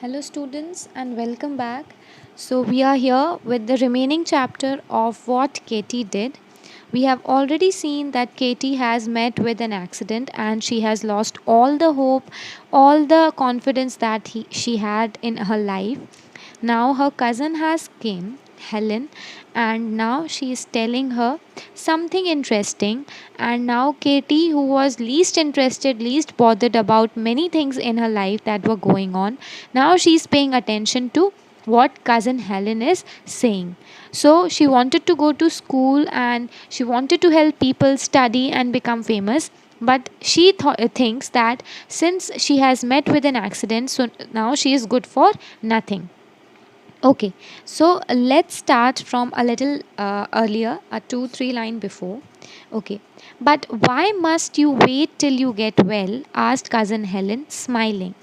Hello, students, and welcome back. So, we are here with the remaining chapter of what Katie did. We have already seen that Katie has met with an accident and she has lost all the hope, all the confidence that she had in her life. Now her cousin has came, Helen, and now she is telling her something interesting. And now Katie, who was least interested, least bothered about many things in her life that were going on, now she's paying attention to what cousin Helen is saying. So she wanted to go to school and she wanted to help people study and become famous. But she thinks that since she has met with an accident, so now she is good for nothing. Okay, so let's start from a little earlier, a 2 3 line before. Okay, but why must you wait till you get well? Asked cousin Helen, smiling.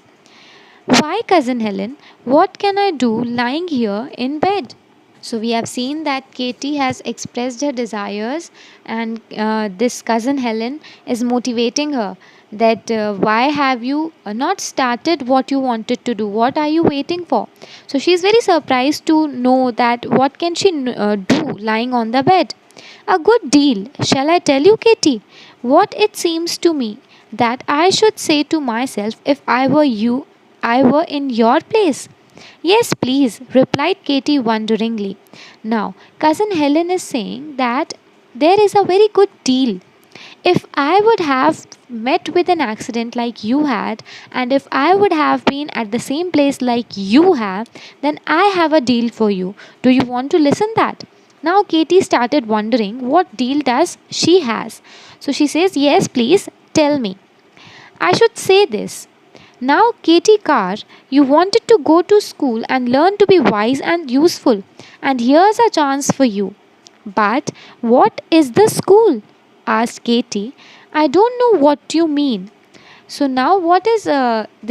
Why, cousin Helen? What can I do lying here in bed? So we have seen that Katie has expressed her desires, and this cousin Helen is motivating her that why have you not started what you wanted to do? What are you waiting for? So she is very surprised to know that what can she do lying on the bed. A good deal. Shall I tell you, Katie? What it seems to me that I should say to myself if I were you, I were in your place. Yes, please, replied Katie wonderingly. Now, cousin Helen is saying that there is a very good deal. If I would have met with an accident like you had, and if I would have been at the same place like you have, then I have a deal for you. Do you want to listen that? Now Katie started wondering what deal does she has. So she says, "Yes, please, tell me." I should say this. Now, Katie Carr, you wanted to go to school and learn to be wise and useful, and here's a chance for you. But what is the school? Asked Katie. I don't know what you mean. So now, what is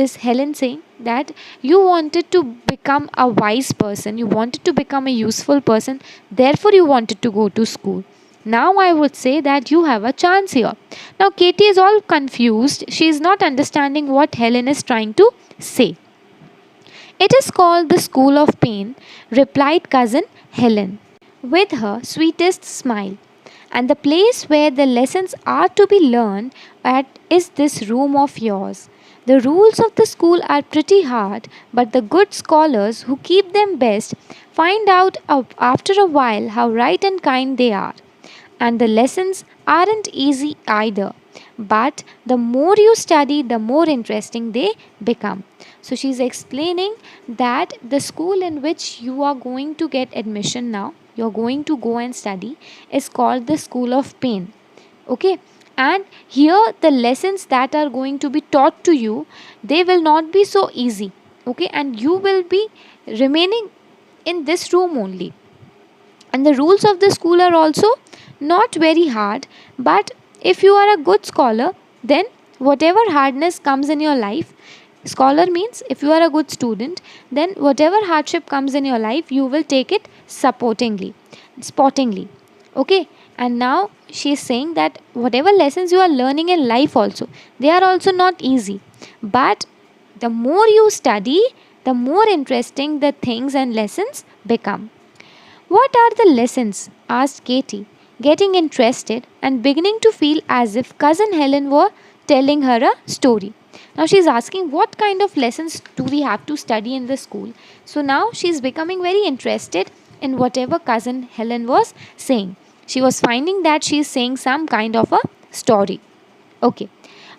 this Helen saying? That you wanted to become a wise person, you wanted to become a useful person, therefore, you wanted to go to school. Now, I would say that you have a chance here. Now, Katie is all confused. She is not understanding what Helen is trying to say. It is called the School of Pain, replied cousin Helen, with her sweetest smile. And the place where the lessons are to be learned at is this room of yours. The rules of the school are pretty hard, but the good scholars who keep them best find out after a while how right and kind they are. And the lessons aren't easy either. But the more you study, the more interesting they become. So she's explaining that the school in which you are going to get admission now, you're going to go and study, is called the School of Pain. Okay, and here the lessons that are going to be taught to you, they will not be so easy. Okay, and you will be remaining in this room only, and the rules of the school are also not very hard. But if you are a good scholar, then whatever hardness comes in your life, scholar means if you are a good student, then whatever hardship comes in your life, you will take it sportingly. Okay, and now she is saying that whatever lessons you are learning in life also, they are also not easy. But the more you study, the more interesting the things and lessons become. What are the lessons? Asked Katie, getting interested and beginning to feel as if cousin Helen were telling her a story. Now she's asking what kind of lessons do we have to study in the school. So now she's becoming very interested in whatever cousin Helen was saying. She was finding that she's saying some kind of a story. Okay.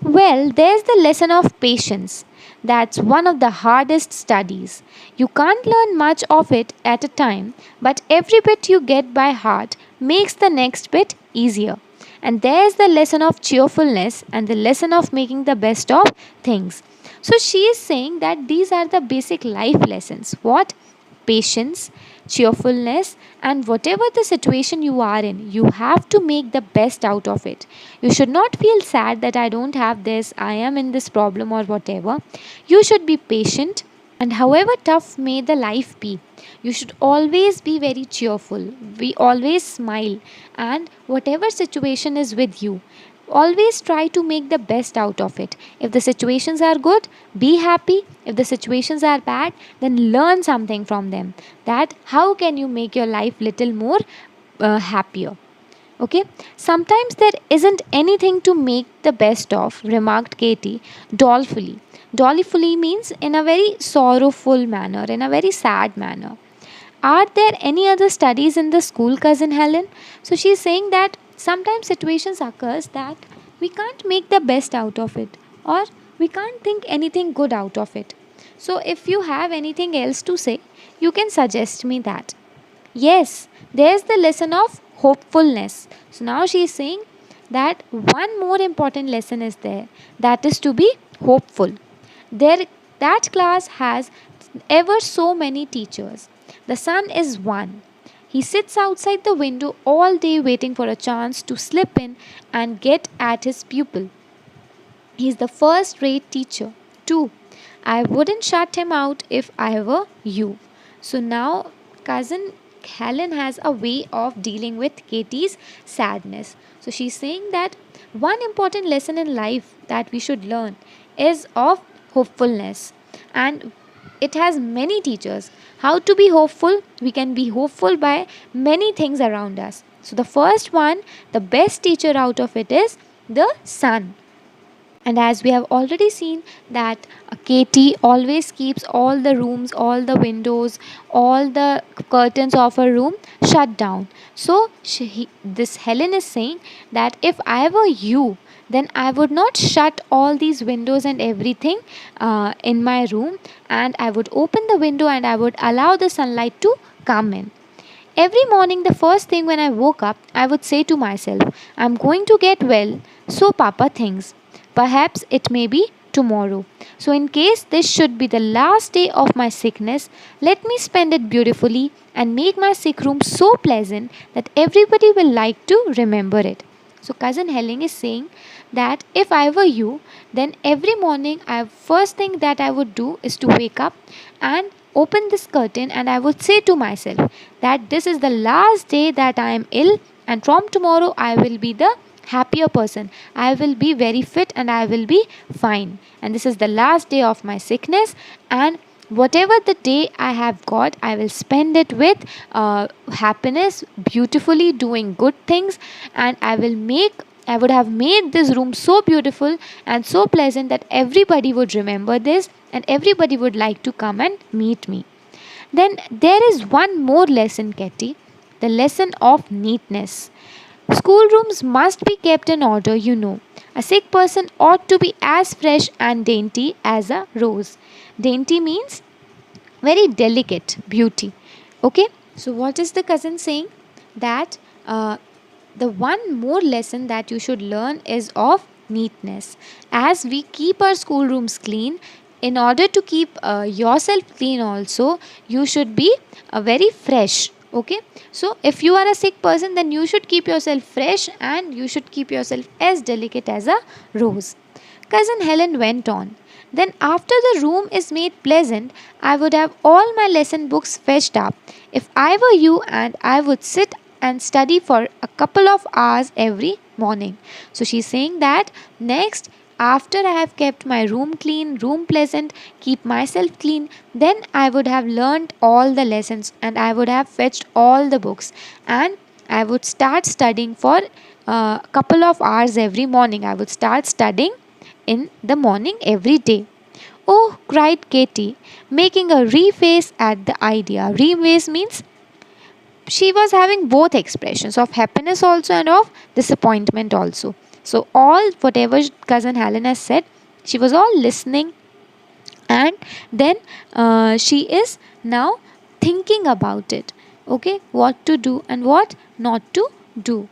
Well, there's the lesson of patience. That's one of the hardest studies. You can't learn much of it at a time, but every bit you get by heart makes the next bit easier. And there's the lesson of cheerfulness and the lesson of making the best of things. So she is saying that these are the basic life lessons. What? Patience, cheerfulness, and whatever the situation you are in, you have to make the best out of it. You should not feel sad that I don't have this, I am in this problem, or whatever. You should be patient, and however tough may the life be, you should always be very cheerful. We always smile, and whatever situation is with you, always try to make the best out of it. If the situations are good, be happy. If the situations are bad, then learn something from them, that how can you make your life little more happier. Okay, sometimes there isn't anything to make the best of, remarked Katie dolefully. Dolefully means in a very sorrowful manner, in a very sad manner. Are there any other studies in the school, cousin Helen? So she's saying that sometimes situations occurs that we can't make the best out of it, or we can't think anything good out of it. So if you have anything else to say, you can suggest me that. Yes, there's the lesson of hopefulness. So now she is saying that one more important lesson is there, that is to be hopeful. There, that class has ever so many teachers. The son is one. He sits outside the window all day waiting for a chance to slip in and get at his pupil. He's the first rate teacher, too. I wouldn't shut him out if I were you. So now, cousin Helen has a way of dealing with Katie's sadness. So she's saying that one important lesson in life that we should learn is of hopefulness. And it has many teachers. How to be hopeful? We can be hopeful by many things around us. So the first one, the best teacher out of it is the sun. And as we have already seen that Katie always keeps all the rooms, all the windows, all the curtains of her room shut down. So this Helen is saying that if I were you, then I would not shut all these windows and everything in my room, and I would open the window and I would allow the sunlight to come in. Every morning, the first thing when I woke up, I would say to myself, I'm going to get well, so Papa thinks. Perhaps it may be tomorrow. So, in case this should be the last day of my sickness, let me spend it beautifully and make my sick room so pleasant that everybody will like to remember it. So, cousin Helen is saying that if I were you, then every morning, first thing that I would do is to wake up and open this curtain, and I would say to myself that this is the last day that I am ill, and from tomorrow I will be the happier person. I will be very fit and I will be fine. And this is the last day of my sickness, and whatever the day I have got, I will spend it with happiness, beautifully doing good things, and I would have made this room so beautiful and so pleasant that everybody would remember this and everybody would like to come and meet me. Then there is one more lesson, Ketty, the lesson of neatness. Schoolrooms must be kept in order, you know. A sick person ought to be as fresh and dainty as a rose. Dainty means very delicate beauty. Okay, so what is the cousin saying? That the one more lesson that you should learn is of neatness. As we keep our schoolrooms clean, in order to keep yourself clean also, you should be very fresh. Okay, so if you are a sick person, then you should keep yourself fresh and you should keep yourself as delicate as a rose. Cousin Helen went on. Then, after the room is made pleasant, I would have all my lesson books fetched up. If I were you, and I would sit and study for a couple of hours every morning. So, she's saying that next, after I have kept my room clean, room pleasant, keep myself clean, then I would have learned all the lessons and I would have fetched all the books, and I would start studying for a couple of hours every morning. I would start studying in the morning every day. Oh, cried Katie, making a reface at the idea. Reface means she was having both expressions of happiness also and of disappointment also. So, all whatever cousin Helen has said, she was all listening, and then she is now thinking about it. Okay, what to do and what not to do.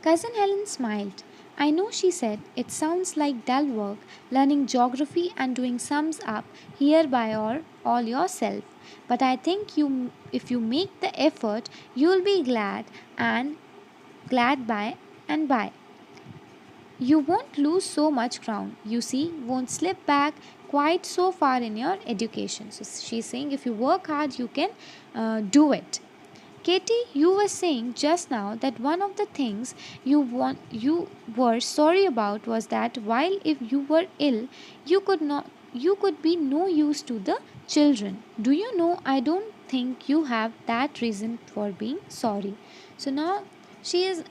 Cousin Helen smiled. I know, she said, it sounds like dull work, learning geography and doing sums up here by all yourself. But I think if you make the effort, you'll be glad by and by. You won't lose so much ground, you see, won't slip back quite so far in your education. So she's saying if you work hard, you can do it. Katie, you were saying just now that one of the things you were sorry about was that while if you were ill, you could be no use to the children. Do you know, I don't think you have that reason for being sorry. So now she is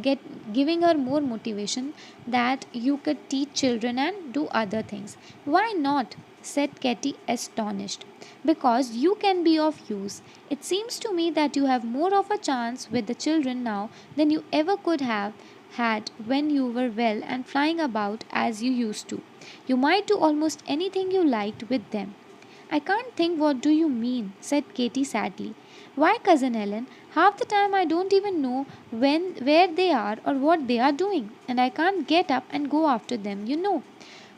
get giving her more motivation that you could teach children and do other things. Why not? Said Katie, astonished. Because you can be of use. It seems to me that you have more of a chance with the children now than you ever could have had when you were well and flying about as you used to. You might do almost anything you liked with them. I can't think what do you mean, said Katie sadly. Why, Cousin Helen, half the time I don't even know where they are or what they are doing, and I can't get up and go after them.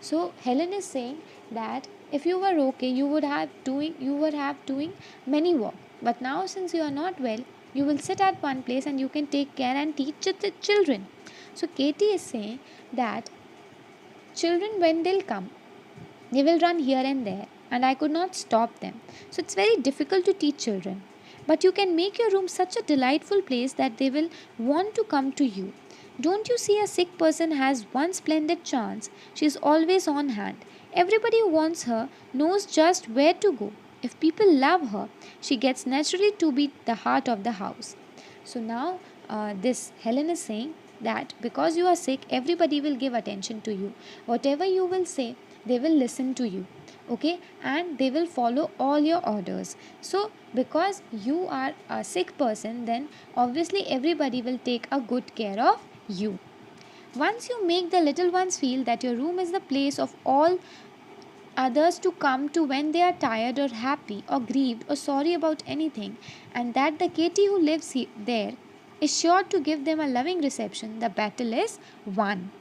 So Helen is saying that if you were okay, you would have doing many work. But now since you are not well, you will sit at one place and you can take care and teach the children. So Katie is saying that children when they'll come, they will run here and there, and I could not stop them. So it's very difficult to teach children. But you can make your room such a delightful place that they will want to come to you. Don't you see, a sick person has one splendid chance? She is always on hand. Everybody who wants her knows just where to go. If people love her, she gets naturally to be the heart of the house. So now, this Helen is saying that because you are sick, everybody will give attention to you. Whatever you will say, they will listen to you, okay, and they will follow all your orders. So because you are a sick person, then obviously everybody will take a good care of you. Once you make the little ones feel that your room is the place of all others to come to when they are tired or happy or grieved or sorry about anything, and that the Katie who lives there is sure to give them a loving reception, the battle is won.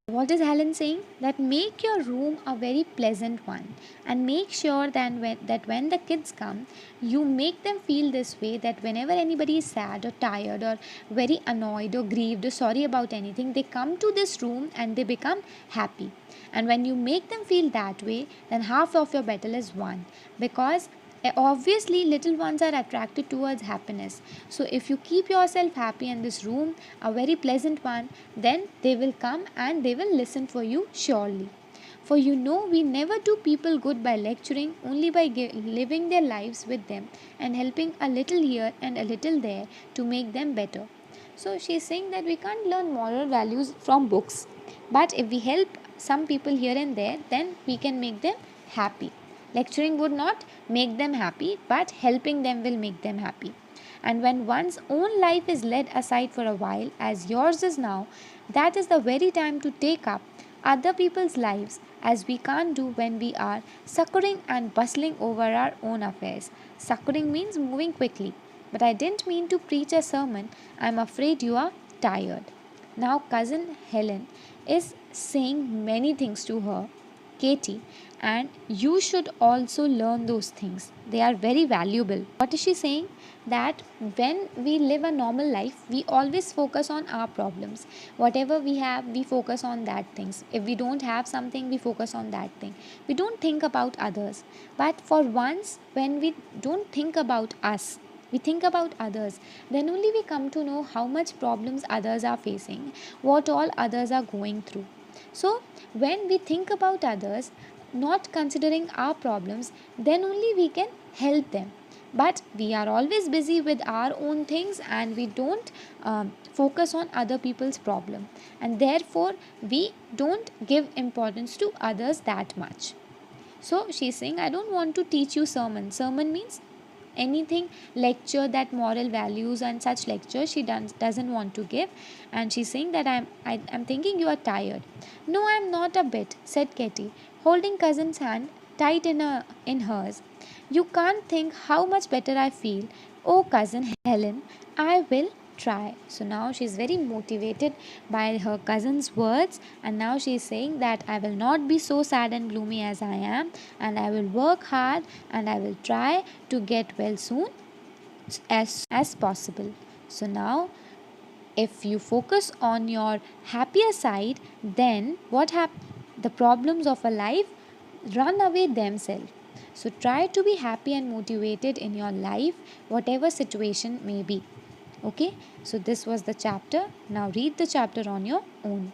What is Helen saying? That make your room a very pleasant one, and make sure that when the kids come, you make them feel this way, that whenever anybody is sad or tired or very annoyed or grieved or sorry about anything, they come to this room and they become happy. And when you make them feel that way, then half of your battle is won, because obviously little ones are attracted towards happiness. So if you keep yourself happy in this room, a very pleasant one, then they will come and they will listen for you surely. For we never do people good by lecturing, only by living their lives with them and helping a little here and a little there to make them better. So she is saying that we can't learn moral values from books, but if we help some people here and there, then we can make them happy. Lecturing would not make them happy, but helping them will make them happy. And when one's own life is laid aside for a while, as yours is now, that is the very time to take up other people's lives, as we can't do when we are succouring and bustling over our own affairs. Succouring means moving quickly. But I didn't mean to preach a sermon. I'm afraid you are tired. Now, Cousin Helen is saying many things to her, Katie, and you should also learn those things. They are very valuable. What is she saying? That when we live a normal life, we always focus on our problems. Whatever we have, we focus on that things. If we don't have something, we focus on that thing. We don't think about others. But for once, when we don't think about us, we think about others, then only we come to know how much problems others are facing, what all others are going through. So when we think about others, not considering our problems, then only we can help them. But we are always busy with our own things, and we don't focus on other people's problem, and therefore we don't give importance to others that much. So she's saying, I don't want to teach you sermon means anything lecture, that moral values and such lecture she doesn't want to give. And she's saying that I'm thinking you are tired. No, I'm not a bit, said Katie, holding cousin's hand tight in hers. You can't think how much better I feel. Oh, Cousin Helen, I will try. So now she's very motivated by her cousin's words, and now she's saying that I will not be so sad and gloomy as I am, and I will work hard, and I will try to get well soon as possible. So now, if you focus on your happier side, then what happens? The problems of a life run away themselves. So try to be happy and motivated in your life, whatever situation may be. Okay, so this was the chapter. Now read the chapter on your own.